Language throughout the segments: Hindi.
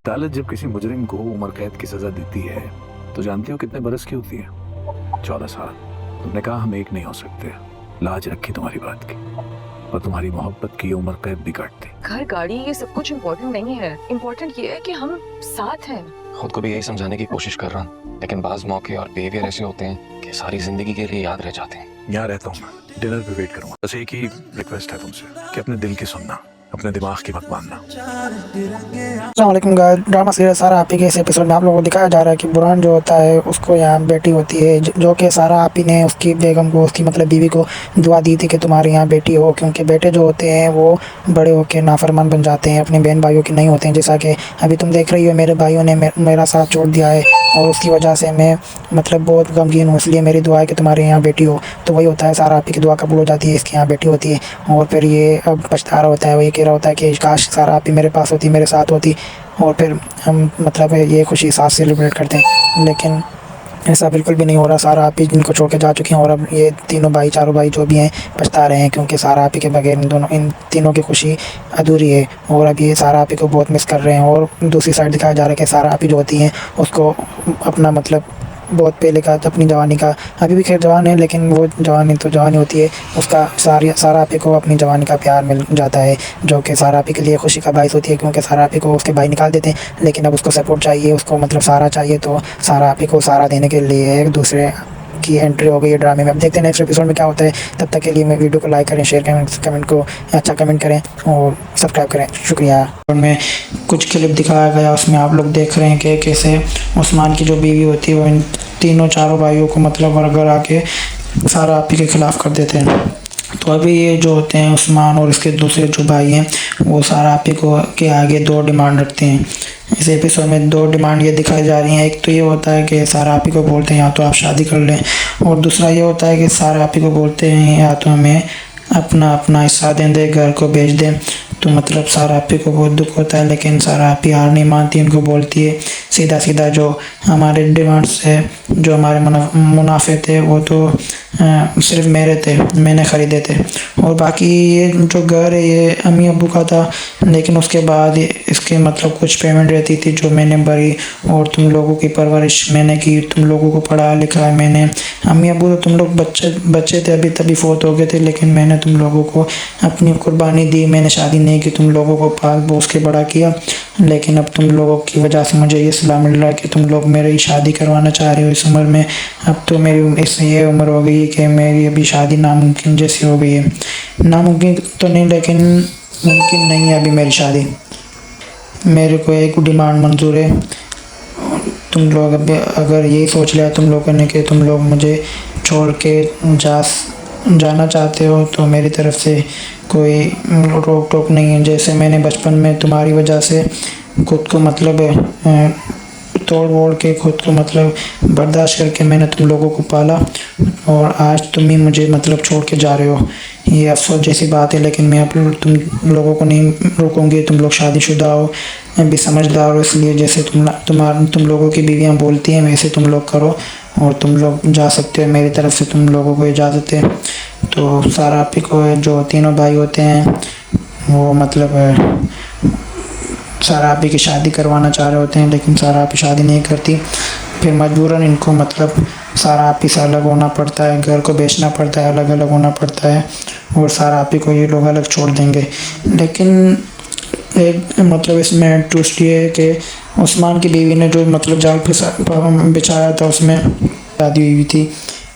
अदालत जब किसी मुजरिम को उम्र कैद की सजा देती है तो जानती हो कितने बरस की होती है? 14 साल। तुमने कहा हम एक नहीं हो सकते, लाज रखी तुम्हारी बात की, और तुम्हारी मोहब्बत की उम्र कैद भी काट दी। घर गाड़ी ये सब कुछ इम्पोर्टेंट नहीं है, इम्पोर्टेंट ये है कि हम साथ हैं। खुद को भी यही समझाने की कोशिश कर रहा हूँ, लेकिन बाज मौके और बिहेवियर ऐसे होते हैं कि सारी जिंदगी के लिए याद रह जाते हैं। यहाँ रहता हूँ मैं, डिनर पे वेट करूँगा। बस एक ही रिक्वेस्ट है तुमसे कि अपने दिल की सुनना, अपने दिमाग की मत मानना। अस्सलामुअलैकुम गाइस, ड्रामा सीरियल सारा आपी के इस एपिसोड में आप लोगों को दिखाया जा रहा है कि बुरहान जो होता है उसको यहाँ बेटी होती है, जो कि सारा आपी ने उसकी बेगम को, उसकी मतलब बीवी को दुआ दी थी कि तुम्हारे यहाँ बेटी हो, क्योंकि बेटे जो होते हैं वो बड़े होकर नाफरमान बन जाते हैं, अपने बहन भाइयों की नहीं होते हैं। जैसा कि अभी तुम देख रही हो मेरे भाइयों ने मेरा साथ छोड़ दिया है और उसकी वजह से मैं मतलब बहुत गमगीन हूँ, इसलिए मेरी दुआ है कि तुम्हारे यहाँ बेटी हो। तो वही होता है, सारा आपी की दुआ कबूल हो जाती है, इसके यहाँ बेटी होती है। और फिर ये अब पछता रहा होता है, वही कह रहा होता है कि काश सारा आपी मेरे पास होती, मेरे साथ होती, और फिर हम मतलब ये खुशी साथ सेलिब्रेट करते हैं। लेकिन ऐसा बिल्कुल भी नहीं हो रहा। सारा आपी जिनको छोड़ के जा चुके हैं और अब ये तीनों भाई, चारों भाई जो भी हैं पछता रहे हैं, क्योंकि सारा आपी के बगैर इन तीनों की खुशी अधूरी है। और अब ये सारा आपी को बहुत मिस कर रहे हैं। और दूसरी साइड दिखाया जा रहा है कि सारा आपी जो होती हैं उसको अपना मतलब बहुत पहले का अपनी जवानी का, अभी भी खैर जवान है लेकिन वो जवानी तो जवानी होती है, उसका सारा आपी को अपनी जवानी का प्यार मिल जाता है, जो कि सारा आपी के लिए खुशी का बायस होती है, क्योंकि सारा आपी को उसके भाई निकाल देते हैं। लेकिन अब उसको सपोर्ट चाहिए, उसको मतलब सारा चाहिए, तो सारा आपी को सारा देने के लिए एक दूसरे की एंट्री हो गई है ड्रामे में। अब देखते हैं नेक्स्ट एपिसोड में क्या होता है। तब तक के लिए मैं वीडियो को लाइक करें, शेयर करें, कमेंट को अच्छा कमेंट करें और सब्सक्राइब करें। शुक्रिया। और मैं कुछ क्लिप दिखाया गया, उसमें आप लोग देख रहे हैं कि कैसे उस्मान की जो बीवी होती है वो इन तीनों चारों भाइयों को मतलब वर्गर आके सारा आपी के ख़िलाफ़ कर देते हैं। तो अभी ये जो होते हैं उस्मान और इसके दूसरे जो भाई हैं वो सारा आपी को के आगे दो डिमांड रखते हैं। इस एपिसोड में दो डिमांड ये दिखाई जा रही हैं। एक तो ये होता है कि सारा आपी को बोलते हैं या तो आप शादी कर लें, और दूसरा ये होता है कि सारा आपी को बोलते हैं या तो हमें अपना हिस्सा दें, घर को बेच दें। तो मतलब सारा आपी को बहुत दुख होता है, लेकिन सारा आपी हार नहीं मानती, उनको बोलती है सीधा सीधा जो हमारे डिमांड्स है, जो हमारे मुनाफे थे वो तो सिर्फ मेरे थे, मैंने ख़रीदे थे, और बाकी ये जो घर है ये अम्मी अब्बू का था, लेकिन उसके बाद इसके मतलब कुछ पेमेंट रहती थी जो मैंने भरी, और तुम लोगों की परवरिश मैंने की, तुम लोगों को पढ़ा लिखा मैंने। अम्मी अब्बू तो तुम लोग बच्चे थे, अभी तभी फोत हो गए थे, लेकिन मैंने तुम लोगों को अपनी कुर्बानी दी, मैंने शादी नहीं की, तुम लोगों को पाल पोस के बड़ा किया। लेकिन अब तुम लोगों की वजह से मुझे ये सलाह मिल रहा है कि तुम लोग मेरी शादी करवाना चाह रहे हो इस उम्र में। अब तो मेरी इससे ये उम्र हो गई है कि मेरी अभी शादी नामुमकिन जैसी हो गई है। नामुमकिन तो नहीं, लेकिन मुमकिन नहीं है अभी मेरी शादी। मेरे को एक डिमांड मंजूर है। तुम लोग अभी अगर यही सोच लिया तुम लोगों ने कि तुम लोग मुझे छोड़ के जाना चाहते हो, तो मेरी तरफ से कोई रोक टोक नहीं है। जैसे मैंने बचपन में तुम्हारी वजह से खुद को मतलब तोड़ वोड़ के खुद को मतलब बर्दाश्त करके मैंने तुम लोगों को पाला, और आज तुम ही मुझे मतलब छोड़ के जा रहे हो। ये अफसोस जैसी बात है, लेकिन मैं अब तुम लोगों को नहीं रोकूंगी। तुम लोग शादीशुदा हो, भी समझदार हो, इसलिए जैसे तुम लोगों की बीवियाँ बोलती हैं वैसे तुम लोग करो, और तुम लोग जा सकते हो, मेरी तरफ से तुम लोगों को इजाज़त है। तो सारा आपी को जो तीनों भाई होते हैं वो मतलब सारा आपी की शादी करवाना चाह रहे होते हैं, लेकिन सारा आपी शादी नहीं करती। फिर मजबूरन इनको मतलब सारा आपी से अलग होना पड़ता है, घर को बेचना पड़ता है, अलग अलग होना पड़ता है, और सारा आपी को ये लोग अलग छोड़ देंगे। लेकिन एक मतलब इसमें ट्विस्ट ये है कि उस्मान की बीवी ने जो मतलब जाल बिछाया था उसमें शादी हुई थी,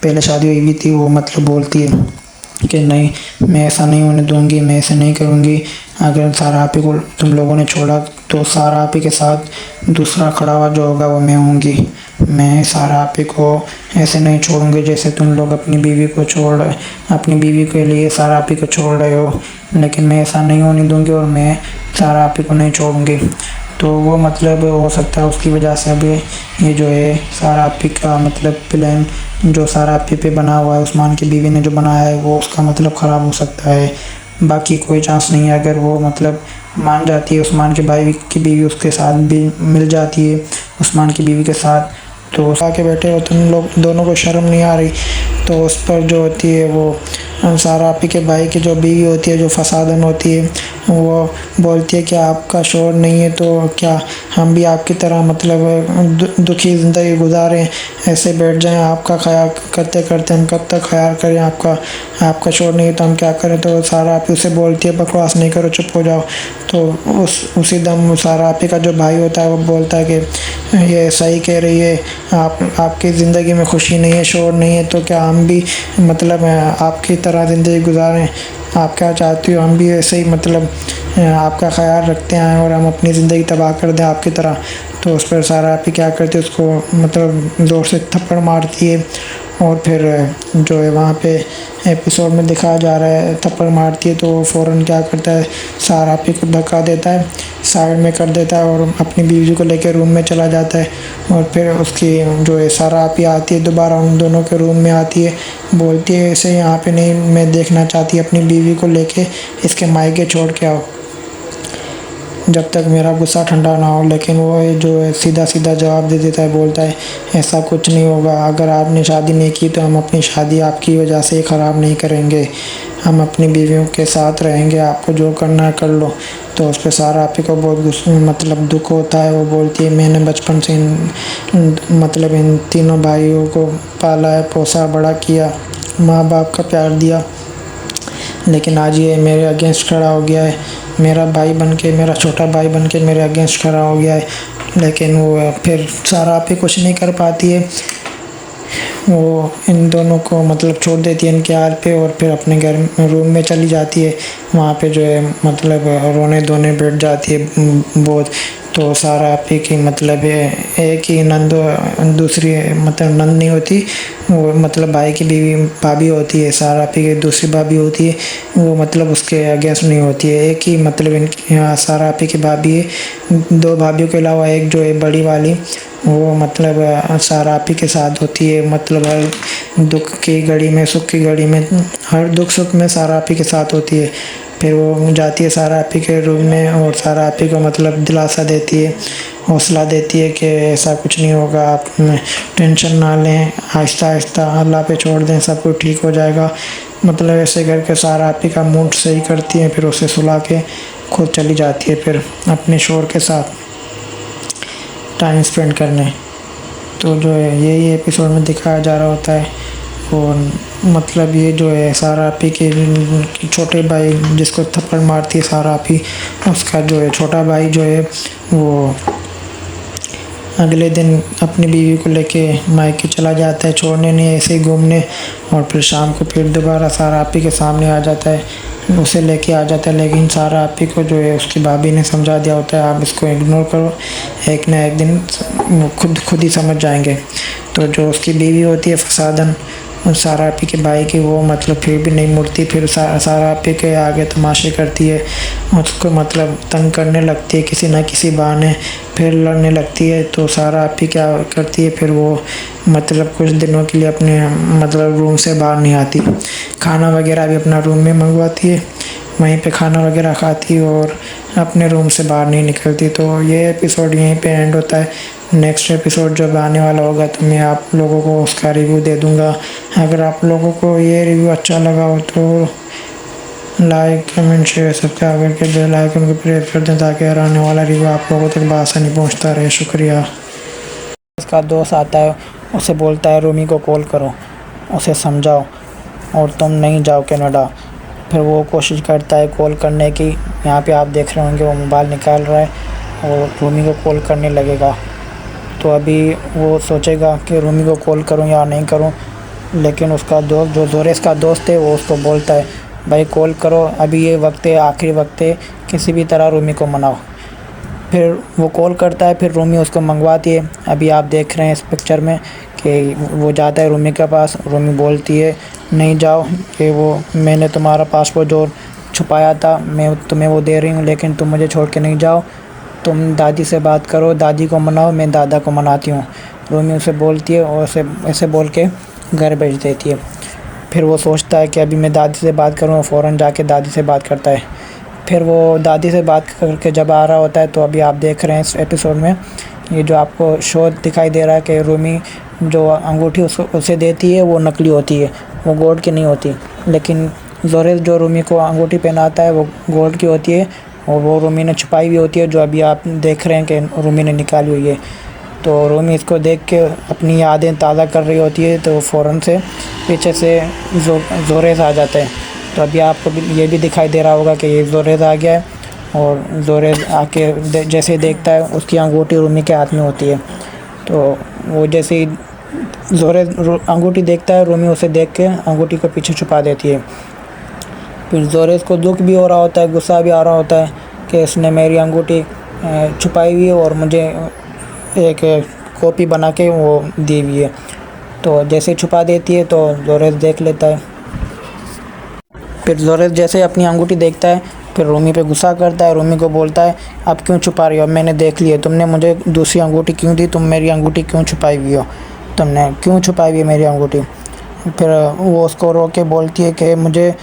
पहले शादी हुई हुई थी, वो मतलब बोलती है कि नहीं मैं ऐसा नहीं होने दूंगी, मैं ऐसे नहीं करूँगी। अगर सारा आपी को तुम लोगों ने छोड़ा तो सारा आपी के साथ दूसरा खड़ा हुआ जो होगा वो मैं होंगी। मैं सारा आपी को ऐसे नहीं छोड़ूंगी जैसे तुम लोग अपनी बीवी को अपनी बीवी के लिए सारा आपी को छोड़ रहे हो, लेकिन मैं ऐसा नहीं होने दूंगी और मैं सारा आपी को नहीं छोड़ूंगी। तो वो मतलब हो सकता है उसकी वजह से अभी ये जो है सारा आपी का मतलब प्लान जो सारा आपी पे बना हुआ है, उस्मान की बीवी ने जो बनाया है वो उसका मतलब ख़राब हो सकता है। बाकी कोई चांस नहीं है, अगर वो मतलब मान जाती है, उस्मान के भाई की बीवी उसके साथ भी मिल जाती है उस्मान की बीवी के साथ, तो आके बैठे हो तुम लोग दोनों को शर्म नहीं आ रही, तो उस पर जो होती है वो सारा आपी के भाई की जो बीवी होती है, जो फसादन होती है, वो बोलती है कि आपका शौहर नहीं है तो क्या हम भी आपकी तरह मतलब दुखी ज़िंदगी गुजारें, ऐसे बैठ जाएं, आपका ख्याल करते करते हम कब तक ख्याल करें, आपका शौहर नहीं है तो हम क्या करें। तो सारा आपी उसे बोलती है बकवास नहीं करो, चुप हो जाओ। तो उसी दम सारा आपी का जो भाई होता है वो बोलता है कि ये सही कह रही है, आपकी ज़िंदगी में खुशी नहीं है, शौहर नहीं है तो क्या हम भी मतलब आपकी तरह ज़िंदगी गुजारें, आप क्या चाहती हो, हम भी ऐसे ही मतलब आपका ख्याल रखते हैं और हम अपनी ज़िंदगी तबाह कर दें आपकी तरह। तो उस पर सारा आपी क्या करती है, उसको मतलब ज़ोर से थप्पड़ मारती है। और फिर जो है वहाँ पे एपिसोड में दिखाया जा रहा है, थप्पड़ मारती है तो वो फ़ौरन क्या करता है, सारा आपी को धक्का देता है, साइड में कर देता है और अपनी बीवी को लेकर रूम में चला जाता है। और फिर उसकी जो है सारा आपी आती है, दोबारा उन दोनों के रूम में आती है, बोलती है ऐसे यहाँ पे नहीं, मैं देखना चाहती अपनी बीवी को लेके इसके मायके छोड़ के आओ जब तक मेरा गुस्सा ठंडा ना हो। लेकिन वो जो है सीधा सीधा जवाब दे देता है, बोलता है ऐसा कुछ नहीं होगा, अगर आपने शादी नहीं की तो हम अपनी शादी आपकी वजह से ही ख़राब नहीं करेंगे, हम अपनी बीवियों के साथ रहेंगे, आपको जो करना है कर लो। तो उस पर सारा आपी को बहुत मतलब दुख होता है। वो बोलती है मैंने बचपन से मतलब इन तीनों भाइयों को पाला है, पोसा बड़ा किया, माँ बाप का प्यार दिया, लेकिन आज ये मेरे अगेंस्ट खड़ा हो गया है, मेरा भाई बनके, मेरा छोटा भाई बनके मेरे अगेंस्ट खड़ा हो गया है। लेकिन वो फिर सारा आपी कुछ नहीं कर पाती है, वो इन दोनों को मतलब छोड़ देती है इनके हाल पे और फिर अपने घर रूम में चली जाती है। वहाँ पे जो है मतलब रोने धोने बैठ जाती है बहुत। तो सारा आपी की मतलब एक ही नंद, दूसरी मतलब नंद नहीं होती, वो मतलब भाई की बीवी भाभी होती है, सारा आपी की दूसरी भाभी होती है, वो मतलब उसके अगेंस्ट नहीं होती है। एक ही मतलब इनकी यहाँ सारा आपी की भाभी है, दो भाभियों के अलावा एक जो है बड़ी वाली, वो मतलब सारा आपी के साथ होती है, मतलब हर दुख की घड़ी में, सुख की घड़ी में, हर दुख सुख में सारा आपी के साथ होती है। फिर वो जाती है सारा आपी के रूम में और सारा आपी को मतलब दिलासा देती है, हौसला देती है कि ऐसा कुछ नहीं होगा, आप टेंशन ना लें, आहिस्ता आहिस्ता अल्लाह पे छोड़ दें, सब कुछ ठीक हो जाएगा। मतलब ऐसे करके सारा आपी का मूड सही करती है, फिर उसे सुला के खुद चली जाती है फिर अपने शौहर के साथ टाइम स्पेंड करने। तो जो है यही एपिसोड में दिखाया जा रहा होता है। और मतलब ये जो है सारा आपी के छोटे भाई जिसको थप्पड़ मारती है सारा आपी, उसका जो है छोटा भाई जो है वो अगले दिन अपनी बीवी को लेके मायके चला जाता है, छोड़ने नहीं ऐसे ही घूमने। और फिर शाम को फिर दोबारा सारा आपी के सामने आ जाता है, उसे लेके आ जाता है। लेकिन सारा आपी को जो है उसकी भाभी ने समझा दिया होता है आप इसको इग्नोर करो, एक ना एक दिन खुद ही समझ जाएंगे। तो जो उसकी बीवी होती है फसादन सारा आपी के भाई की, वो मतलब फिर भी नहीं मुड़ती, फिर सारा आपी के आगे तमाशे करती है, उसको मतलब तंग करने लगती है किसी ना किसी बहाने, फिर लड़ने लगती है। तो सारा आपी क्या करती है, फिर वो मतलब कुछ दिनों के लिए अपने मतलब रूम से बाहर नहीं आती, खाना वगैरह भी अपना रूम में मंगवाती है, वहीं पे खाना वगैरह खाती है और अपने रूम से बाहर नहीं निकलती। तो ये एपिसोड यहीं पे एंड होता है। नेक्स्ट एपिसोड जब आने वाला होगा तो मैं आप लोगों को उसका रिव्यू दे दूंगा। अगर आप लोगों को ये रिव्यू अच्छा लगा हो तो लाइक कमेंट शेयर सब्सक्राइब करके बेल आइकन को प्रेस कर दें ताकि आने वाला रिव्यू आप लोगों तक बआसानी पहुंचता रहे। शुक्रिया। उसका दोस्त आता है, उसे बोलता है रूमी को कॉल करो, उसे समझाओ और तुम नहीं जाओ कनाडा। फिर वो कोशिश करता है कॉल करने की, यहाँ पे आप देख रहे होंगे वो मोबाइल निकाल रहा है और रूमी को कॉल करने लगेगा। तो अभी वो सोचेगा कि रूमी को कॉल करूं या नहीं करूं, लेकिन उसका दोस्त जो जोरेस का दोस्त है वो उसको बोलता है भाई कॉल करो, अभी ये वक्त है, आखिरी वक्त है, किसी भी तरह रूमी को मनाओ। फिर वो कॉल करता है, फिर रूमी उसको मंगवाती है। अभी आप देख रहे हैं इस पिक्चर में कि वो जाता है रूमी के पास, रूमी बोलती है नहीं जाओ, कि वो मैंने तुम्हारा पासपोर्ट जो छुपाया था मैं तुम्हें वो दे रही हूँ, लेकिन तुम मुझे छोड़ के नहीं जाओ, तुम दादी से बात करो, दादी को मनाओ, मैं दादा को मनाती हूँ। रूमी उसे बोलती है और उसे ऐसे बोल के घर भेज देती है। फिर वो सोचता है कि अभी मैं दादी से बात करूँ, फ़ौरन जाके दादी से बात करता है। फिर वो दादी से बात करके जब आ रहा होता है तो अभी आप देख रहे हैं इस एपिसोड में ये जो आपको शो दिखाई दे रहा है कि रूमी जो अंगूठी उसे देती है वो नकली होती है, वो गोल्ड की नहीं होती, लेकिन जोरेस जो रूमी को अंगूठी पहनाता है वो गोल्ड की होती है और वो रूमी ने छुपाई हुई होती है, जो अभी आप देख रहे हैं कि रूमी ने निकाली हुई है। तो रूमी इसको देख के अपनी यादें ताज़ा कर रही होती है, तो फ़ौरन से पीछे से जोरेस आ जाता है। तो अभी आपको ये भी दिखाई दे रहा होगा कि ये जोरेस आ गया है, और जोरेस आके जैसे देखता है उसकी अंगूठी रूमी के हाथ में होती है। तो वो जैसे ही जोरेस अंगूठी देखता है, रूमी उसे देख के अंगूठी को पीछे छुपा देती है। फिर जोरेस को दुख भी हो रहा होता है, गुस्सा भी आ रहा होता है कि इसने मेरी अंगूठी छुपाई हुई है और मुझे एक कॉपी बना के वो दी हुई है। तो जैसे छुपा देती है तो जोरेस देख लेता है। फिर जोरेस जैसे अपनी अंगूठी देखता है, फिर रूमी पे गुस्सा करता है, रूमी को बोलता है आप क्यों छुपा रही हो, मैंने देख लिया, तुमने मुझे दूसरी अंगूठी क्यों दी, तुम मेरी अंगूठी क्यों छुपाई हुई हो, तुमने क्यों छुपाई हुई है मेरी अंगूठी। फिर वो उसको रो के बोलती है कि मुझे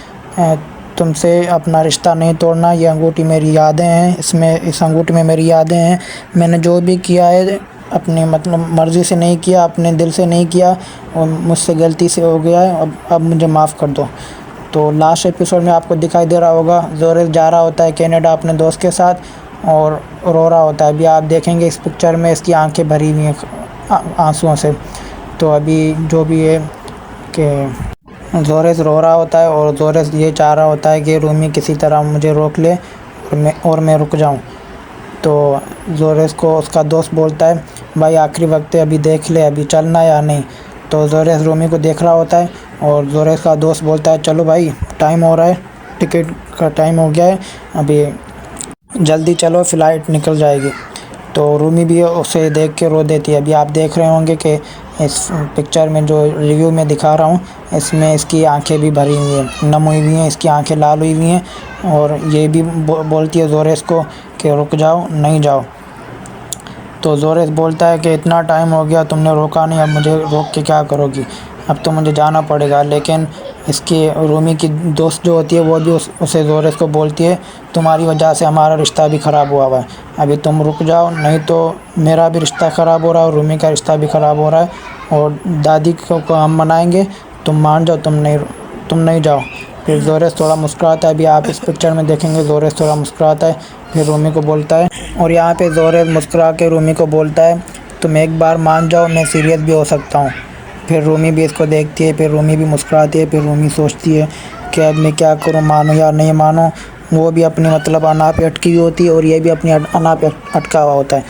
तुमसे अपना रिश्ता नहीं तोड़ना, ये अंगूठी मेरी यादें हैं, इस अंगूठी में मेरी यादें हैं, मैंने जो भी किया है अपनी मतलब मर्ज़ी से नहीं किया, अपने दिल से नहीं किया, और मुझसे गलती से हो गया है, अब मुझे माफ़ कर दो। तो लास्ट एपिसोड में आपको दिखाई दे रहा होगा जोरेस जा रहा होता है कनाडा अपने दोस्त के साथ और रो रहा होता है। अभी आप देखेंगे इस पिक्चर में इसकी आंखें भरी हुई हैं आंसुओं से। तो अभी जो भी है कि जोरेस रो रहा होता है और जोरेस ये चाह रहा होता है कि रूमी किसी तरह मुझे रोक ले और मैं रुक जाऊं। तो जोरेस को उसका दोस्त बोलता है भाई आखिरी वक्त है, अभी देख ले अभी चलना या नहीं। तो जोरेस रूमी को देख रहा होता है और जोरेस का दोस्त बोलता है चलो भाई टाइम हो रहा है, टिकट का टाइम हो गया है, अभी जल्दी चलो फ़्लाइट निकल जाएगी। तो रूमी भी उसे देख के रो देती है। अभी आप देख रहे होंगे कि इस पिक्चर में जो रिव्यू में दिखा रहा हूँ इसमें इसकी आंखें भी भरी हुई हैं, नम हुई हुई हैं, इसकी आंखें लाल हुई हुई हैं और ये भी बोलती है जोरेस को कि रुक जाओ, नहीं जाओ। तो जोरेस बोलता है कि इतना टाइम हो गया तुमने रोका नहीं, अब मुझे रोक के क्या करोगी, अब तो मुझे जाना पड़ेगा। लेकिन इसकी रूमी की दोस्त जो होती है वो भी उसे जोरेस को बोलती है तुम्हारी वजह से हमारा रिश्ता भी ख़राब हुआ है, अभी तुम रुक जाओ नहीं तो मेरा भी रिश्ता ख़राब हो रहा है और रूमी का रिश्ता भी ख़राब हो रहा है और दादी को हम मनाएंगे, तुम मान जाओ, तुम नहीं जाओ। फिर जोरेस थोड़ा मुस्कुराता है। अभी आप इस पिक्चर में देखेंगे जोरेस थोड़ा मुस्कुराता है, फिर रूमी को बोलता है और यहाँ पे जोरेस मुस्कुरा के रूमी को बोलता है तुम एक बार मान जाओ, मैं सीरियस भी हो सकता हूँ। फिर रूमी भी इसको देखती है, फिर रूमी भी मुस्कुराती है। फिर रूमी सोचती है कि अब मैं क्या करूँ, मानूँ या नहीं मानूँ। वो भी अपनी मतलब अना पे अटकी हुई होती है और ये भी अपनी अना पे अटका हुआ होता है।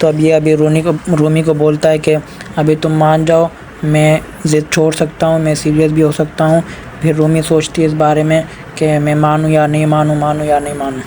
तो अब ये अभी रूमी को बोलता है कि अभी तुम मान जाओ, मैं ज़िद छोड़ सकता हूँ, मैं सीरियस भी हो सकता हूँ। फिर रूमी सोचती है इस बारे में कि मैं मानूँ या नहीं मानूँ, मानूँ या नहीं मानूँ।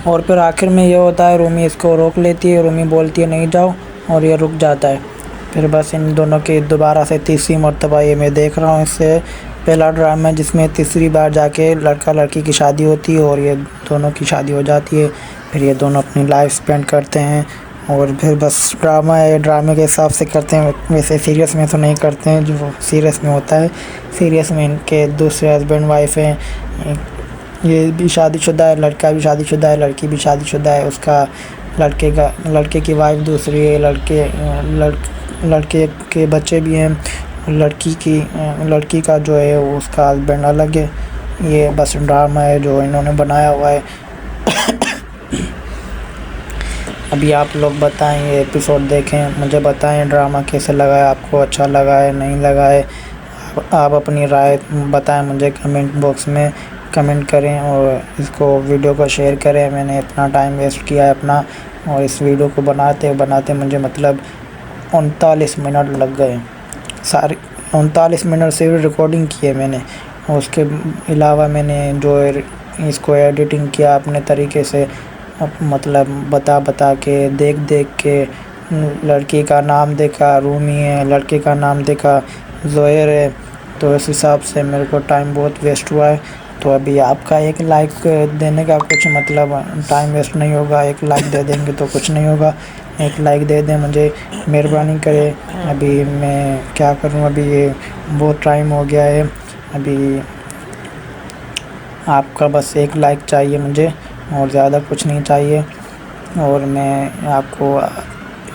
और फिर आखिर में ये होता है रूमी इसको रोक लेती है, रूमी बोलती है नहीं जाओ और ये रुक जाता है। फिर बस इन दोनों की दोबारा से तीसरी मर्तबा ये मैं देख रहा हूँ। इससे पहला ड्रामा जिसमें तीसरी बार जाके लड़का लड़की की शादी होती है और ये दोनों की शादी हो जाती है। फिर ये दोनों अपनी लाइफ स्पेंड करते हैं और फिर बस ड्रामा है, ड्रामे के हिसाब से करते हैं, वैसे सीरियस में तो नहीं करते हैं जो सीरियस में होता है। सीरियस में इनके दूसरे हस्बैंड वाइफ हैं, ये भी शादीशुदा है, लड़का भी शादीशुदा है, लड़की भी शादीशुदा है। उसका लड़के की वाइफ दूसरी है, लड़के के बच्चे भी हैं, लड़की का जो है वो उसका हस्बैंड अलग है। ये बस ड्रामा है जो इन्होंने बनाया हुआ है। अभी आप लोग बताएं, ये एपिसोड देखें, मुझे बताएं ड्रामा कैसे लगा है, आपको अच्छा लगा है नहीं लगा है। आप अपनी राय बताएं मुझे कमेंट बॉक्स में कमेंट करें और इसको वीडियो को शेयर करें। मैंने इतना टाइम वेस्ट किया है अपना और इस वीडियो को बनाते मुझे मतलब 39 मिनट लग गए। सारी 39 मिनट से रिकॉर्डिंग की है मैंने। उसके अलावा मैंने जो इसको एडिटिंग किया अपने तरीके से, मतलब बता के देख के, लड़की का नाम देखा रूमी है, लड़के का नाम देखा जोहर है, तो इस हिसाब से मेरे को टाइम बहुत वेस्ट हुआ है। तो अभी आपका एक लाइक देने का कुछ मतलब टाइम वेस्ट नहीं होगा, एक लाइक दे देंगे तो कुछ नहीं होगा। एक लाइक दे दें, मुझे मेहरबानी करें। अभी मैं क्या करूं, अभी ये बहुत टाइम हो गया है। अभी आपका बस एक लाइक चाहिए मुझे और ज़्यादा कुछ नहीं चाहिए। और मैं आपको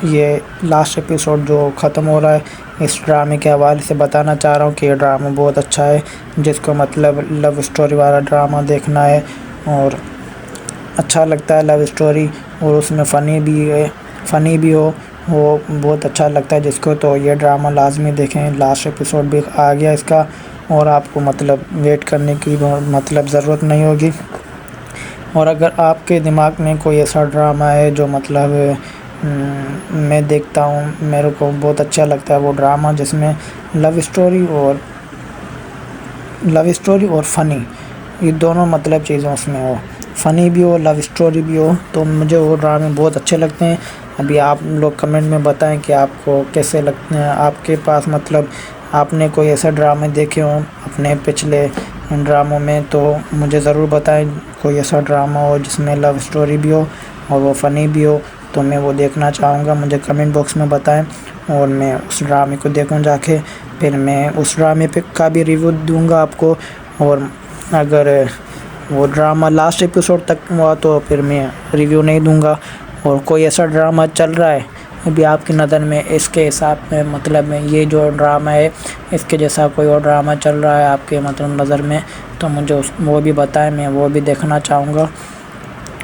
ये लास्ट एपिसोड जो ख़त्म हो रहा है, इस ड्रामे के हवाले से बताना चाह रहा हूँ कि ये ड्रामा बहुत अच्छा है। जिसको मतलब लव स्टोरी वाला ड्रामा देखना है और अच्छा लगता है लव स्टोरी, और उसमें फ़नी भी हो, वो बहुत अच्छा लगता है जिसको, तो ये ड्रामा लाजमी देखें। लास्ट एपिसोड भी आ गया इसका, और आपको मतलब वेट करने की मतलब ज़रूरत नहीं होगी। और अगर आपके दिमाग में कोई ऐसा ड्रामा है जो मतलब मैं देखता हूँ, मेरे को बहुत अच्छा लगता है वो ड्रामा जिसमें लव स्टोरी और फ़नी, ये दोनों मतलब चीज़ें उसमें हो, फ़नी भी हो, लव स्टोरी भी हो, तो मुझे वो ड्रामे बहुत अच्छे लगते हैं। अभी आप लोग कमेंट में बताएं कि आपको कैसे लगते हैं, आपके पास मतलब आपने कोई ऐसा ड्रामे देखे हों अपने पिछले ड्रामों में, तो मुझे ज़रूर बताएं। कोई ऐसा ड्रामा हो जिसमें लव स्टोरी भी हो और वो फ़नी भी हो, तो मैं वो देखना चाहूँगा। मुझे कमेंट बॉक्स में बताएं और मैं उस ड्रामे को देखूँ जाके, फिर मैं उस ड्रामे पे का भी रिव्यू दूँगा आपको। और अगर वो ड्रामा लास्ट एपिसोड तक हुआ तो फिर मैं रिव्यू नहीं दूँगा। और कोई ऐसा ड्रामा चल रहा है अभी आपकी नज़र में, इसके हिसाब में मतलब में ये जो ड्रामा है इसके जैसा कोई और ड्रामा चल रहा है आपके मतलब नज़र में, तो मुझे वो भी बताएं, मैं वो भी देखना चाहूँगा।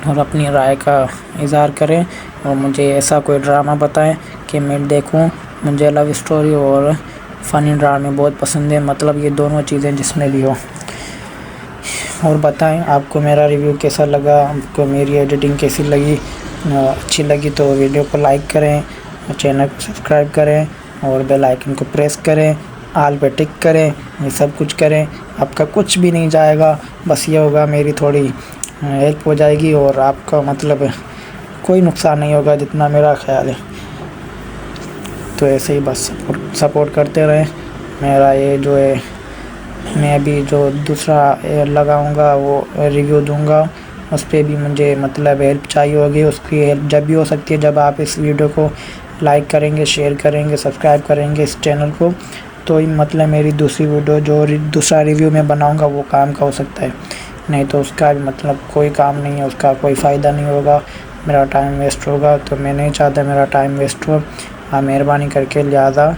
और अपनी राय का इज़हार करें और मुझे ऐसा कोई ड्रामा बताएं कि मैं देखूं। मुझे लव स्टोरी और फ़नी ड्रामे बहुत पसंद है, मतलब ये दोनों चीज़ें जिसमें भी हो। और बताएं आपको मेरा रिव्यू कैसा लगा, आपको मेरी एडिटिंग कैसी लगी। अच्छी लगी तो वीडियो को लाइक करें, चैनल को सब्सक्राइब करें और बेल आइकन को प्रेस करें, ऑल पे टिक करें, ये सब कुछ करें। आपका कुछ भी नहीं जाएगा, बस ये होगा मेरी थोड़ी हेल्प हो जाएगी और आपका मतलब कोई नुकसान नहीं होगा जितना मेरा ख्याल है। तो ऐसे ही बस सपोर्ट करते रहें। मेरा ये जो है, मैं अभी जो दूसरा लगाऊंगा वो रिव्यू दूंगा, उस पर भी मुझे मतलब हेल्प चाहिए होगी। उसकी हेल्प जब भी हो सकती है जब आप इस वीडियो को लाइक करेंगे, शेयर करेंगे, सब्सक्राइब करेंगे इस चैनल को, तो मतलब मेरी दूसरी वीडियो जो दूसरा रिव्यू मैं बनाऊंगा वो काम का हो सकता है, नहीं तो उसका भी मतलब कोई काम नहीं है, उसका कोई फ़ायदा नहीं होगा, मेरा टाइम वेस्ट होगा। तो मैं नहीं चाहता मेरा टाइम वेस्ट हो। आप मेहरबानी करके लिहाजा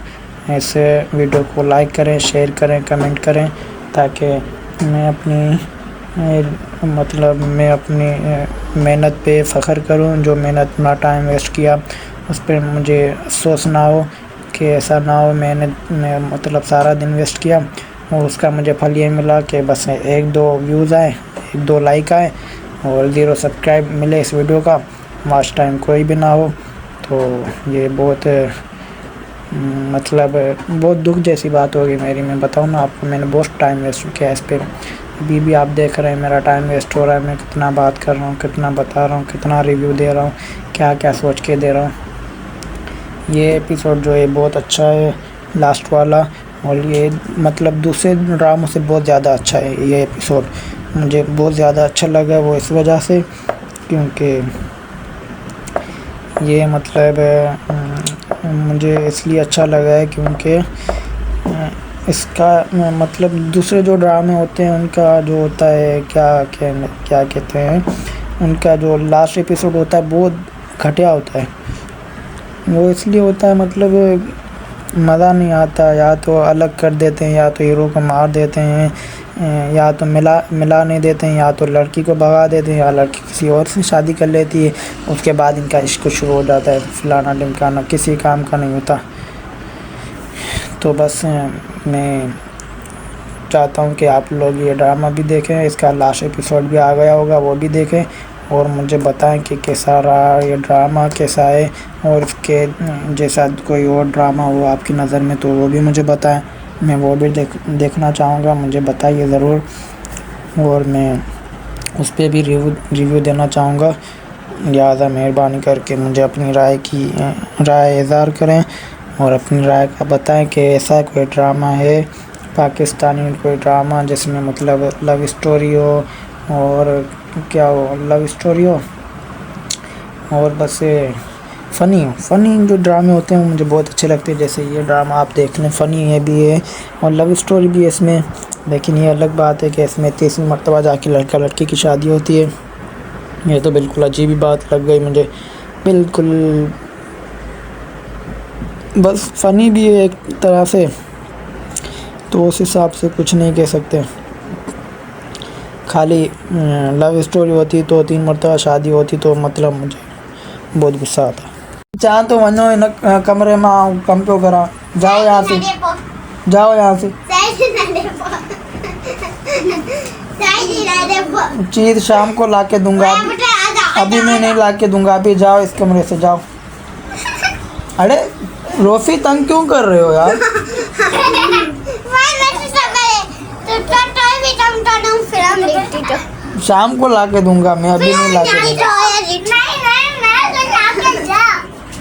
ऐसे वीडियो को लाइक करें, शेयर करें, कमेंट करें, ताकि मैं अपनी मेहनत पे फ़ख्र करूं। जो मेहनत अपना टाइम वेस्ट किया उस पर मुझे अफसोस ना हो कि ऐसा ना हो मैं मतलब सारा दिन वेस्ट किया और उसका मुझे फल ये मिला कि बस 1-2 व्यूज़ आए, 1-2 लाइक आए और 0 सब्सक्राइब मिले इस वीडियो का, वॉच टाइम कोई भी ना हो। तो ये बहुत मतलब बहुत दुख जैसी बात होगी मेरी। मैं बताऊँ ना आपको, मैंने बहुत टाइम वेस्ट किया इस पर। अभी भी आप देख रहे हैं मेरा टाइम वेस्ट हो रहा है, मैं कितना बात कर रहा हूँ, कितना बता रहा हूँ, कितना रिव्यू दे रहा हूँ, क्या क्या सोच के दे रहा हूँ। ये एपिसोड जो है बहुत अच्छा है लास्ट वाला, और ये मतलब दूसरे ड्रामों से बहुत ज़्यादा अच्छा है। ये एपिसोड मुझे बहुत ज़्यादा अच्छा लगा, वो इस वजह से क्योंकि ये मतलब मुझे इसलिए अच्छा लगा है क्योंकि इसका मतलब दूसरे जो ड्रामे होते हैं उनका जो होता है क्या कहते हैं, उनका जो लास्ट एपिसोड होता है बहुत घटिया होता है। वो इसलिए होता है मतलब मज़ा नहीं आता, या तो अलग कर देते हैं, या तो हीरो को मार देते हैं, या तो मिला नहीं देते हैं, या तो लड़की को भगा देते हैं, या लड़की किसी और से शादी कर लेती है, उसके बाद इनका इश्क शुरू हो जाता है, फलाना ढिमकाना, किसी काम का नहीं होता। तो बस मैं चाहता हूँ कि आप लोग ये ड्रामा भी देखें, इसका लास्ट एपिसोड भी आ गया होगा वो भी देखें और मुझे बताएं कि कैसा रहा ये ड्रामा, कैसा है, और इसके जैसा कोई और ड्रामा हो आपकी नज़र में तो वो भी मुझे बताएं, मैं वो भी देखना चाहूँगा, मुझे बताइए ज़रूर। और मैं उस पर भी रिव्यू देना चाहूँगा। लिहाजा मेहरबानी करके मुझे अपनी राय इज़हार करें और अपनी राय का बताएं कि ऐसा कोई ड्रामा है पाकिस्तानी, कोई ड्रामा जिसमें मतलब लव स्टोरी हो और क्या हो, लव स्टोरी हो और बस फ़नी जो ड्रामे होते हैं वो मुझे बहुत अच्छे लगते हैं। जैसे ये ड्रामा आप देख लें, फ़नी है भी है और लव स्टोरी भी है इसमें, लेकिन ये अलग बात है कि इसमें 30वीं मरतबा जाके लड़का लड़की की शादी होती है। ये तो बिल्कुल अजीब ही बात लग गई मुझे, बिल्कुल बस फ़नी भी है एक तरह से, तो उस हिसाब से कुछ नहीं कह सकते। खाली लव स्टोरी होती तो 3 मरतबा शादी होती तो मतलब मुझे बहुत गुस्सा आता। चाह तो वनो इन कमरे में आओ, कम क्यों करा, जाओ यहाँ से, जाओ यहाँ से। चीज़ शाम को ला के दूंगा, अभी मैं नहीं ला के दूंगा, अभी जाओ इस कमरे से जाओ। अरे रोफी तंग क्यों कर रहे हो यार? शाम को ला के दूंगा मैं, अभी नहीं ला के दूंगा।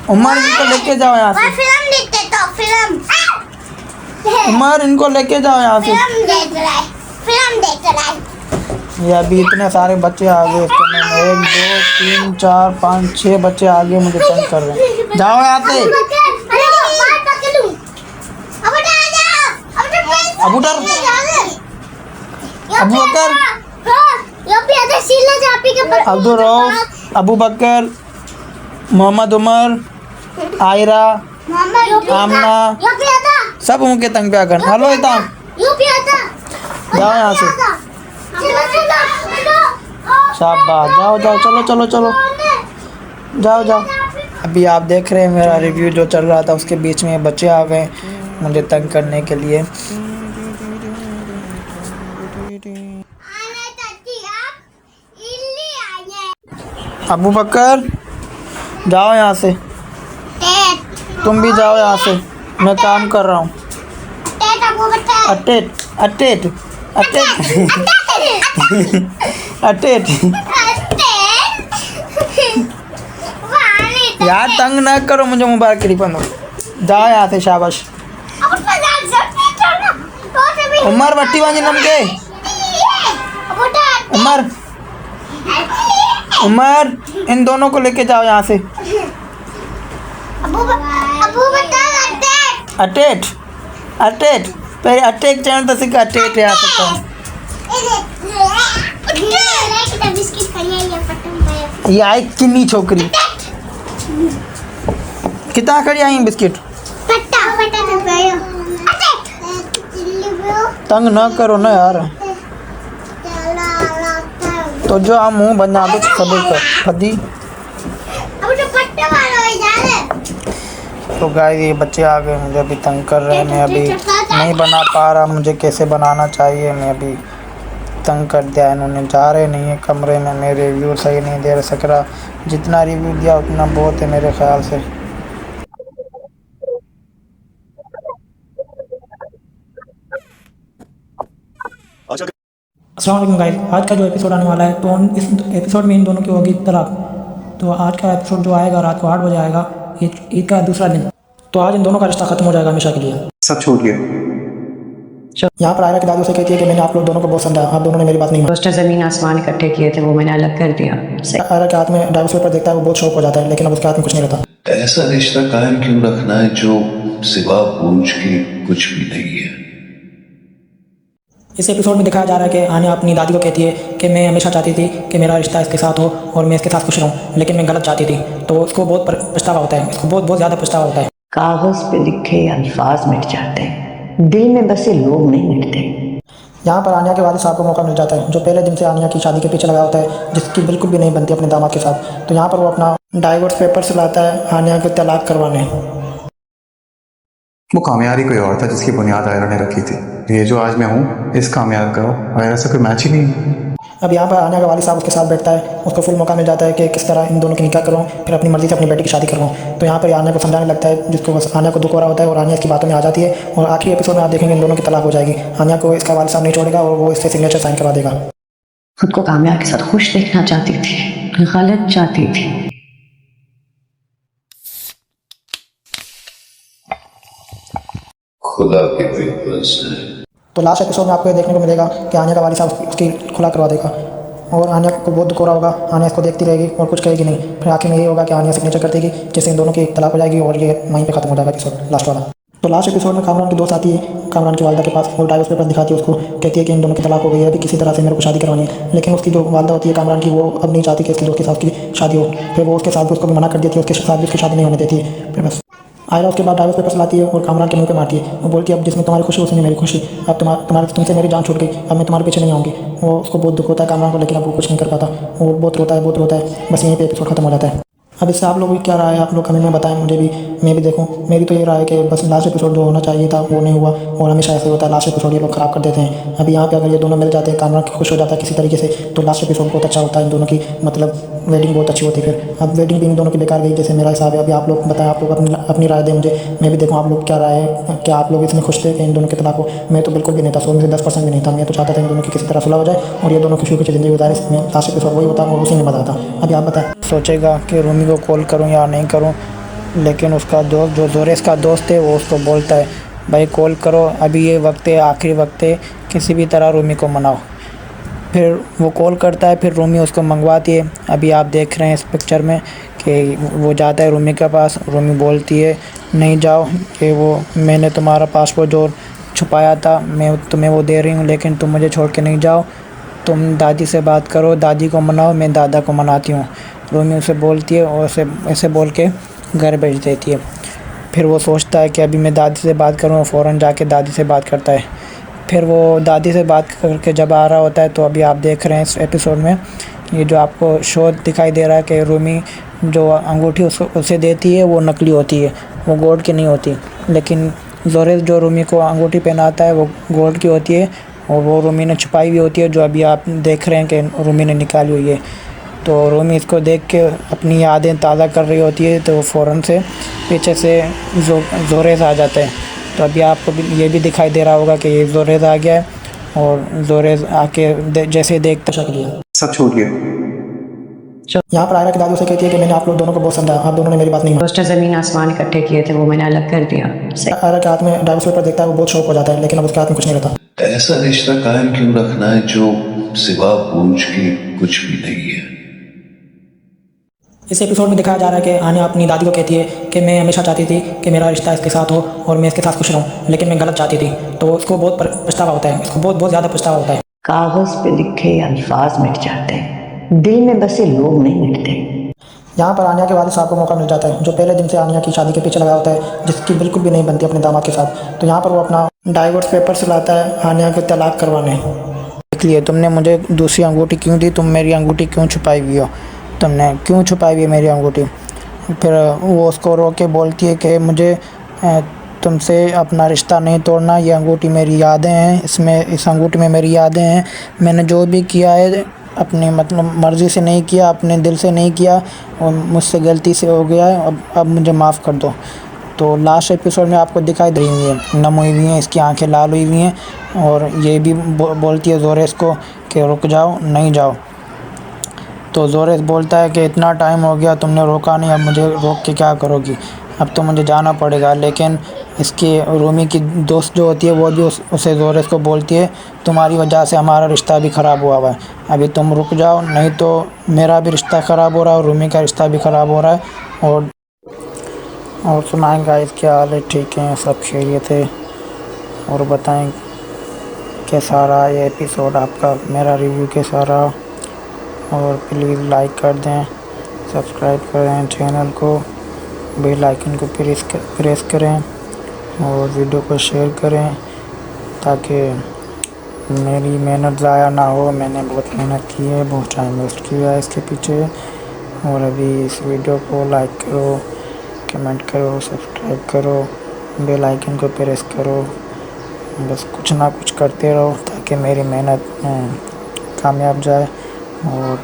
उमर इनको लेके जाओ यहाँ से, उमर इनको लेके जाओ यहाँ से। ये अभी इतने सारे बच्चे आ गए इस कमरे में, 1 2 3 4 5 6 बच्चे आ गए, मुझे तंग कर रहे हैं। जाओ यहाँ से। अबू बकर, अबू बकर, अब्दुल रऊफ, अबू बकर, मोहम्मद उमर, आयरा, आमना, सब उनके तंग पे आकर। हेलो इताम, जाओ यहाँ से। शाबाश, जाओ जाओ, चलो चलो चलो, जाओ जाओ। अभी आप देख रहे हैं मेरा रिव्यू जो चल रहा था, उसके बीच में बच्चे आ गए मुझे तंग करने के लिए। अबू बकर, जाओ यहाँ से, तुम भी जाओ यहाँ से, मैं काम कर रहा हूँ। अटेट अटेट अटेट अटेट। यार तंग ना करो मुझे, मुबारक की रिपन हो। जाओ यहाँ से, शाबाश। उमर बट्टी बांधी नमके, उमर, उमर इन दोनों को लेके जाओ यहाँ से। अटेट अटेट, पहले अटेट चैनल तो सीखा, अटेट आ सकता हूँ। ये आई किन्नी छोकरी कितना खड़ी आई बिस्किट। तंग ना करो ना यार, तो जो हम मुँह बना दो सभी कर फदी। तो गाइस ये बच्चे आ गए, मुझे अभी तंग कर रहे हैं, मैं अभी नहीं बना पा रहा, मुझे कैसे बनाना चाहिए, मैं अभी तंग कर दिया इन्होंने। जा रहे नहीं है कमरे में, मैं रिव्यू सही नहीं दे सक रहा, जितना रिव्यू दिया उतना बहुत है मेरे ख्याल से। अस्सलाम वालेकुम गाइस, आज का जो एपिसोड आने वाला है तो इस एपिसोड में इन दोनों की होगी तलाक। तो आज का एपिसोड जो आएगा रात को 8 बजे आएगा, ईद का दूसरा दिन। तो आज इन दोनों का रिश्ता खत्म हो जाएगा हमेशा के लिए, सब छूट गया। यहाँ पर आयरा की दादी से कहती है कि मैंने आप लोग दोनों को बहुत समझा, आप दोनों ने मेरी बात नहीं मानी। दोस्त ज़मीन आसमान इकट्ठे किए थे, वो मैंने अलग कर दिया। आयरा के हाथ में डाइवोर्स पेपर देखता है, वो बहुत शौक हो जाता है, लेकिन अब उसके हाथ में कुछ नहीं रहता। ऐसा रिश्ता कायम क्यों रखना है जो सिवा पूंछ के कुछ भी नहीं है। इस एपिसोड में दिखाया जा रहा है कि आन्या अपनी दादी को कहती है कि मैं हमेशा चाहती थी कि मेरा रिश्ता इसके साथ हो और मैं इसके साथ खुश रहूं, लेकिन मैं गलत चाहती थी। तो उसको बहुत पछतावा होता है, इसको बहुत ज़्यादा पछतावा होता है। कागज़ पे लिखे अल्फाज मिट जाते हैं, दिल में बसे लोग नहीं मिटते। यहाँ पर आन्या के वालिद साहब को मौका मिल जाता है, जो पहले दिन से आन्या की शादी के पीछे लगा होता है, जिसकी बिल्कुल भी नहीं बनती अपने दामाद के साथ। तो यहाँ पर वो अपना डाइवोर्स पेपर से लाता है आन्या को तलाक करवाने। वो कामयाबी कोई और था जिसकी बुनियाद आयरा ने रखी थी। ये जो आज मैं हूँ इस कामयाब का आयरा से कोई मैच ही नहीं। अब यहाँ पर आन्या का वालिद साहब उसके साथ बैठता है, उसको फुल मौका मिल जाता है कि किस तरह इन दोनों की निकाह करवाऊँ, फिर अपनी मर्जी से अपनी बेटी की शादी करवाऊँ। तो यहाँ पर आन्या को समझाने लगता है, जिसको आन्या को दुख हो रहा होता है, और आन्या इसकी बातों में आ जाती है। और आखिरी एपिसोड में आप देखेंगे इन दोनों की तलाक हो जाएगी। आन्या को इसका वालिद साहब नहीं छोड़ेगा और वो इससे सिग्नेचर साइन करवा देगा। खुद को कामयाब के साथ खुश देखना चाहती थी, गलत चाहती थी। खुदा के पेपर्स हैं। तो लास्ट एपिसोड में आपको ये देखने को मिलेगा कि आन्या का वालिद साहब उसकी खुला करवा देगा, और आन्या को बहुत दुख हो रहा होगा। आन्या इसको देखती रहेगी और कुछ कहेगी नहीं। फिर आखिर में ये होगा कि आन्या सिग्नेचर कर देगी, जिससे इन दोनों की तलाक हो जाएगी और ये वहीं पे खत्म हो जाएगा एपिसोड लास्ट वाला। तो लास्ट एपिसोड में कामरान की दोस्त आती है कामरान की वालदा के पास, और डाइवोर्स पेपर दिखाती है उसको, कहती है कि इन दोनों की तलाक हो गई है, अभी किसी तरह से मेरे को शादी करवानी है। लेकिन उसकी जो वालदा होती है कामरान की, वो अब नहीं चाहती कि इसकी दोस्त के साथ की शादी हो। फिर वो उसके साथ भी उसको भी मना कर देती है, उसके साथ भी उसकी शादी नहीं होने देती है। फिर बस आयरा उसके बाद डाइवोर्स पेपर्स लाती है और कामरान के मुंह पे मारती है। वो बोलती है अब जिसमें तुम्हारी खुशी उसमें मेरी खुशी, अब तुमसे मेरी जान छूट गई, अब मैं तुम्हारे पीछे नहीं आऊँगी। वो उसको बहुत दुख होता है कामरान को, लेकिन अब वो कुछ नहीं कर पाता। वो बहुत रोता है। बस यहीं पे एपिसोड खत्म हो जाता है। अब इससे आप लोग भी क्या राय है, आप लोग कमेंट में बताएं, मुझे भी, मैं भी देखूं। मेरी तो ये राय है कि बस लास्ट एपिसोड जो होना चाहिए था वो नहीं हुआ, और हमेशा ऐसे होता है लास्ट एपिसोड ये लोग खराब कर देते हैं। अभी यहाँ पे अगर ये दोनों मिल जाते हैं, कामरान खुश हो जाता है किसी तरीके से, तो लास्ट एपिसोड बहुत अच्छा होता है इन दोनों की, मतलब वेडिंग बहुत अच्छी होती है। फिर अब वेडिंग भी इन दोनों की बेकार गई जैसे मेरा हिसाब है। अभी आप लोग बताएं, आप लोग अपनी राय दें मुझे, मैं भी देखूँ आप लोग क्या राय है। क्या आप लोग इसमें खुश थे कि इन दोनों के तलाक हो? मैं तो बिल्कुल भी नहीं था, 100 में से 10% भी नहीं था। मैं तो चाहता था इन दोनों की किसी तरह सुलह हो जाए और ये दोनों खुशी खुशी ज़िंदगी गुजारे। इसमें लास्ट एपिसोड वही होता और उसी में मज़ा आता। अभी आप बताएं। सोचेगा कि रूमी को कॉल करूँ या नहीं करूँ, लेकिन उसका दोस्त जो जोरेस का दोस्त है वो उसको बोलता है भाई कॉल करो, अभी ये वक्त है, आखिरी वक्त है, किसी भी तरह रूमी को मनाओ। फिर वो कॉल करता है, फिर रूमी उसको मंगवाती है। अभी आप देख रहे हैं इस पिक्चर में कि वो जाता है रूमी के पास। रूमी बोलती है नहीं जाओ, कि वो मैंने तुम्हारा पासपोर्ट जो छुपाया था मैं तुम्हें वो दे रही हूँ, लेकिन तुम मुझे छोड़ के नहीं जाओ, तुम दादी से बात करो, दादी को मनाओ, मैं दादा को मनाती हूँ। रूमी उसे बोलती है और ऐसे बोल के घर भेज देती है। फिर वो सोचता है कि अभी मैं दादी से बात करूँ, फ़ौरन जाके दादी से बात करता है। फिर वो दादी से बात करके जब आ रहा होता है, तो अभी आप देख रहे हैं इस एपिसोड में ये जो आपको शो दिखाई दे रहा है कि रूमी जो अंगूठी उसे देती है वो नकली होती है, वो गोल्ड की नहीं होती। लेकिन जोरेस जो रूमी को अंगूठी पहनाता है वो गोल्ड की होती है, और वो रूमी ने छुपाई हुई होती है, जो अभी आप देख रहे हैं कि रूमी ने निकाली हुई है। तो रूमी इसको देख के अपनी यादें ताज़ा कर रही होती है, तो फ़ौरन से पीछे से जोरेस आ जाता है। तो अभी आपको ये भी दिखाई दे रहा होगा कि ये जोरेस आ गया है, और जोरेस आके जैसे देखता शक लिया, सब छूट गया। यहाँ पर आयरा की दादी उसे कहती है कि मैंने आप लोग दोनों को बहुत समझाया, आप दोनों ने मेरी बात नहीं दोस्त ज़मीन आसमान इकट्ठे किए थे वो मैंने अलग कर दिया। मानी। आयरा के हाथ में डाइवोर्स पेपर देखता है, वो बहुत शौक हो जाता है, लेकिन अब उसके हाथ में कुछ नहीं रहता। ऐसा रिश्ता कायम क्यों रखना है जो सिवा पूछ के कुछ भी नहीं है। इस एपिसोड में दिखाया जा रहा है कि आन्या अपनी दादी को कहती है कि मैं हमेशा चाहती थी कि मेरा रिश्ता इसके साथ हो और मैं इसके साथ खुश रहूं, लेकिन मैं गलत चाहती थी। तो उसको बहुत पछतावा होता है, इसको बहुत ज़्यादा पछतावा होता है। कागज पे लिखे अल्फाज मिट जाते हैं, दिल में बसे लोग नहीं मिटते। यहाँ पर आन्या के वालिद साहब को मौका मिल जाता है, जो पहले दिन से आन्या की शादी के पीछे लगा होता है, जिसकी बिल्कुल भी नहीं बनती अपने दामाद के साथ। तो यहाँ पर वो अपना डाइवोर्स पेपर से लाता है आन्या के तलाक करवाने। देख लिए तुमने मुझे दूसरी अंगूठी क्यों दी, तुम मेरी अंगूठी क्यों छुपाई हुई हो, तुमने क्यों छुपाई हुई है मेरी अंगूठी। फिर वो उसको रो के बोलती है कि मुझे तुमसे अपना रिश्ता नहीं तोड़ना, ये अंगूठी मेरी यादें हैं, इस अंगूठी में मेरी यादें हैं, मैंने जो भी किया है अपनी मतलब मर्ज़ी से नहीं किया, अपने दिल से नहीं किया, और मुझसे गलती से हो गया है, अब मुझे माफ़ कर दो। तो लास्ट एपिसोड में आपको दिखाई दे रही है नम हुई हुई हैं, इसकी आंखें लाल हुई हुई हैं, और ये भी बोलती है जोरेस को कि रुक जाओ, नहीं जाओ। तो जोरेस बोलता है कि इतना टाइम हो गया तुमने रोका नहीं, अब मुझे रोक के क्या करोगी, अब तो मुझे जाना पड़ेगा। लेकिन इसकी रूमी की दोस्त जो होती है वो भी उसे जोरेस को बोलती है तुम्हारी वजह से हमारा रिश्ता भी ख़राब हुआ है, अभी तुम रुक जाओ, नहीं तो मेरा भी रिश्ता ख़राब हो रहा है और रूमी का रिश्ता भी ख़राब हो रहा है। और सुनाएं गाइस क्या हाल है, ठीक है, सब खैरियत है। और बताएं कैसा रहा ये एपिसोड आपका, मेरा रिव्यू कैसा रहा। और प्लीज़ लाइक कर दें, सब्सक्राइब करें चैनल को, बेल आइकन को प्रेस करें, और वीडियो को शेयर करें ताकि मेरी मेहनत ज़ाया ना हो। मैंने बहुत मेहनत की है, बहुत टाइम वेस्ट किया है इसके पीछे। और अभी इस वीडियो को लाइक करो, कमेंट करो, सब्सक्राइब करो, बेल आइकन को प्रेस करो, बस कुछ ना कुछ करते रहो ताकि मेरी मेहनत कामयाब जाए, और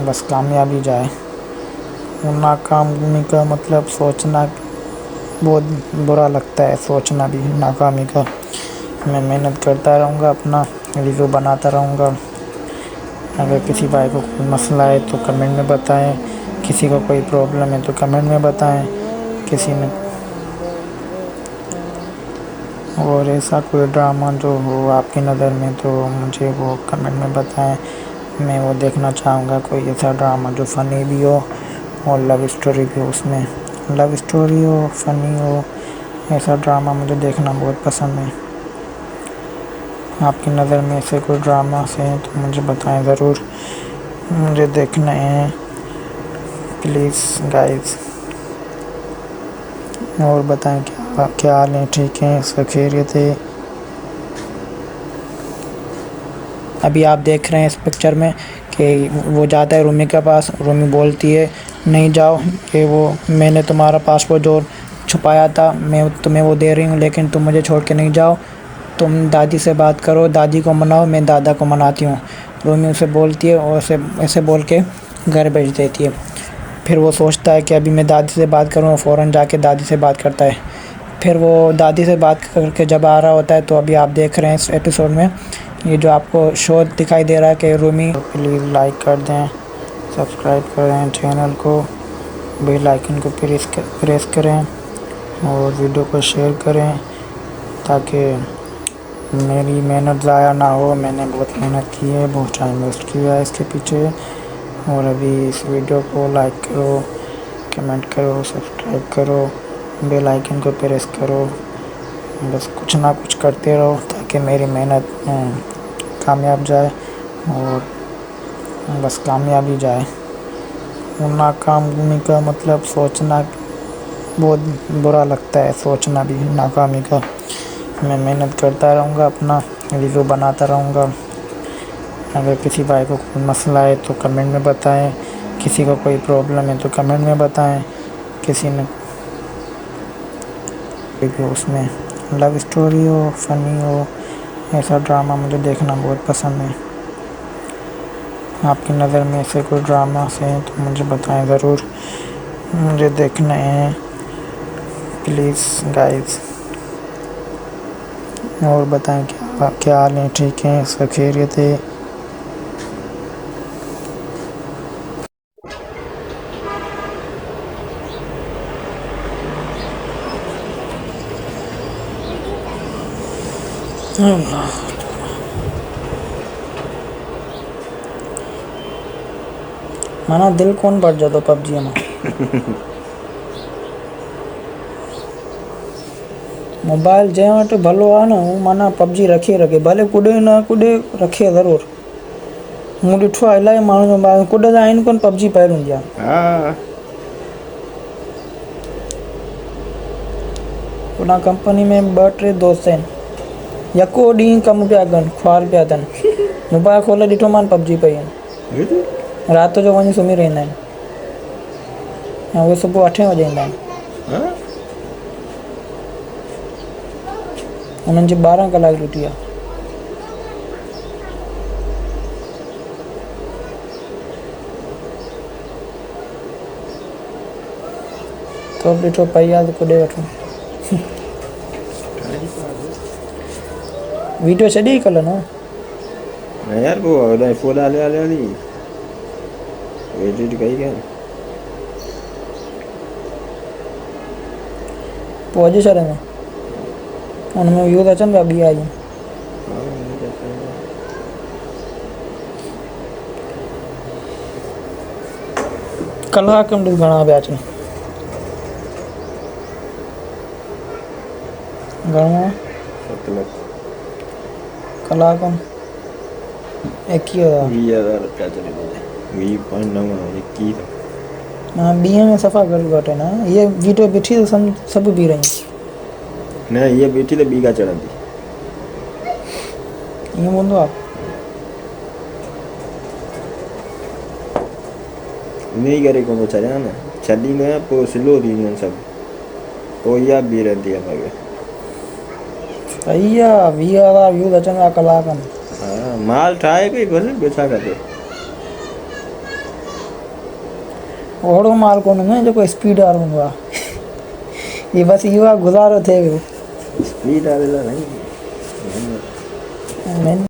बस कामयाबी जाए। नाकामी का मतलब सोचना बहुत बुरा लगता है, सोचना भी नाकामी का। मैं मेहनत करता रहूँगा, अपना रिव्यू बनाता रहूँगा। अगर किसी भाई को कोई मसला है तो कमेंट में बताएं, किसी को कोई प्रॉब्लम है तो कमेंट में बताएं, किसी ने और ऐसा कोई ड्रामा जो हो आपकी नज़र में तो मुझे वो कमेंट में बताएं। मैं वो देखना चाहूँगा, कोई ऐसा ड्रामा जो फ़नी भी हो और लव स्टोरी भी हो, उसमें लव स्टोरी हो, फ़नी हो, ऐसा ड्रामा मुझे देखना बहुत पसंद है। आपकी नज़र में ऐसे कोई ड्रामा से हैं तो मुझे बताएं ज़रूर, मुझे देखने हैं प्लीज़ गाइस। और बताएं क्या हाल है, ठीक है, सब खैरियत है। अभी आप देख रहे हैं इस पिक्चर में कि वो जाता है रूमी के पास, रूमी बोलती है नहीं जाओ, कि वो मैंने तुम्हारा पासपोर्ट जो छुपाया था मैं तुम्हें वो दे रही हूँ, लेकिन तुम मुझे छोड़ के नहीं जाओ, तुम दादी से बात करो, दादी को मनाओ, मैं दादा को मनाती हूँ। रूमी उसे बोलती है और ऐसे बोल के घर भेज देती है। फिर वो सोचता है कि अभी मैं दादी से बात करूँ, फ़ौरन जाके दादी से बात करता है। फिर वो दादी से बात करके जब आ रहा होता है तो अभी आप देख रहे हैं इस एपिसोड में ये जो आपको शो दिखाई दे रहा है कि रूमी, प्लीज़ लाइक कर दें, सब्सक्राइब करें चैनल को, बेल आइकन को प्रेस करें और वीडियो को शेयर करें ताकि मेरी मेहनत ज़ाया ना हो। मैंने बहुत मेहनत की है, बहुत टाइम वेस्ट किया है इसके पीछे। और अभी इस वीडियो को लाइक करो, कमेंट करो, सब्सक्राइब करो, बेल आइकन को प्रेस करो, बस कुछ ना कुछ करते रहो ताकि मेरी मेहनत कामयाब जाए और बस कामयाबी जाए। नाकामी का मतलब सोचना बहुत बुरा लगता है, सोचना भी नाकामी का। मैं मेहनत करता रहूँगा, अपना वीडियो बनाता रहूँगा। अगर किसी भाई को कोई मसला है तो कमेंट में बताएं, किसी को कोई प्रॉब्लम है तो कमेंट में बताएं। किसी ने उसमें लव स्टोरी हो, फ़नी हो, ऐसा ड्रामा मुझे देखना बहुत पसंद है। आपकी नज़र में ऐसे कोई ड्रामा से हैं तो मुझे बताएं ज़रूर, मुझे देखने हैं प्लीज़ गाइस। और बताएं क्या हाल है, ठीक है, सब खैरियत है। माना दिल कौन बढ़ जातो पबजी में। मोबाइल जे वटि भलो आहे न हू माना पबजी रखे भले कुॾे न कुॾे रखे ज़रूर। मूं ॾिठो आहे इलाही माण्हू जो कुॾंदा आहिनि कोन, पबजी पयल हूंदी आहे। उन कंपनी में 2-3 दोस्त आहिनि, यको ॾींहुं कमु पिया कनि, ख्वार पिया अथनि, मोबाइल खोले ॾिठो मान पबजी पई आहिनि। राति जो वञी सुम्ही रहंदा आहिनि ऐं उहे सुबुह 8 बजे ईंदा आहिनि। उन्हनि जी 12 कलाक ड्यूटी आहे। तो ॾिठो पई आहे त कुॾे वठूं। वीडियो छॾी कल्ह न यार वो फोन आले वाली एडिट कई क्या पोइ अॼु छॾंदो, हुनमें व्यूज़ अचनि पिया ॿी आई। कलाक ॾिस घणा पिया अचनि, घणो कलाक 21,000 क्या चले 20.9 मां ॾींहं में सफ़ा घटि आहे न। इहे वीडियो ॾिठी त सभु बीह रही न ये बेटी तो बीघा चढ़ंदी ईअं हूंदो आहे। नहीं करे को चढ़िया न छॾींदो आहियां पोइ स्लो थींदियूं आहिनि सभु, पोइ इहा बि रहंदी आहे मगर। सही आहे, 20,000 व्यूज़ अचनि पिया कलाक में। हाँ माल ठाहे पई बस ॿियो छा खपे। ओड़ो माल कोन हूंदो आहे जेको स्पीड वारो हूंदो आहे। ये बसि इहो आहे गुज़ारो थिए वियो। स्पीड वारे लाइ नहीं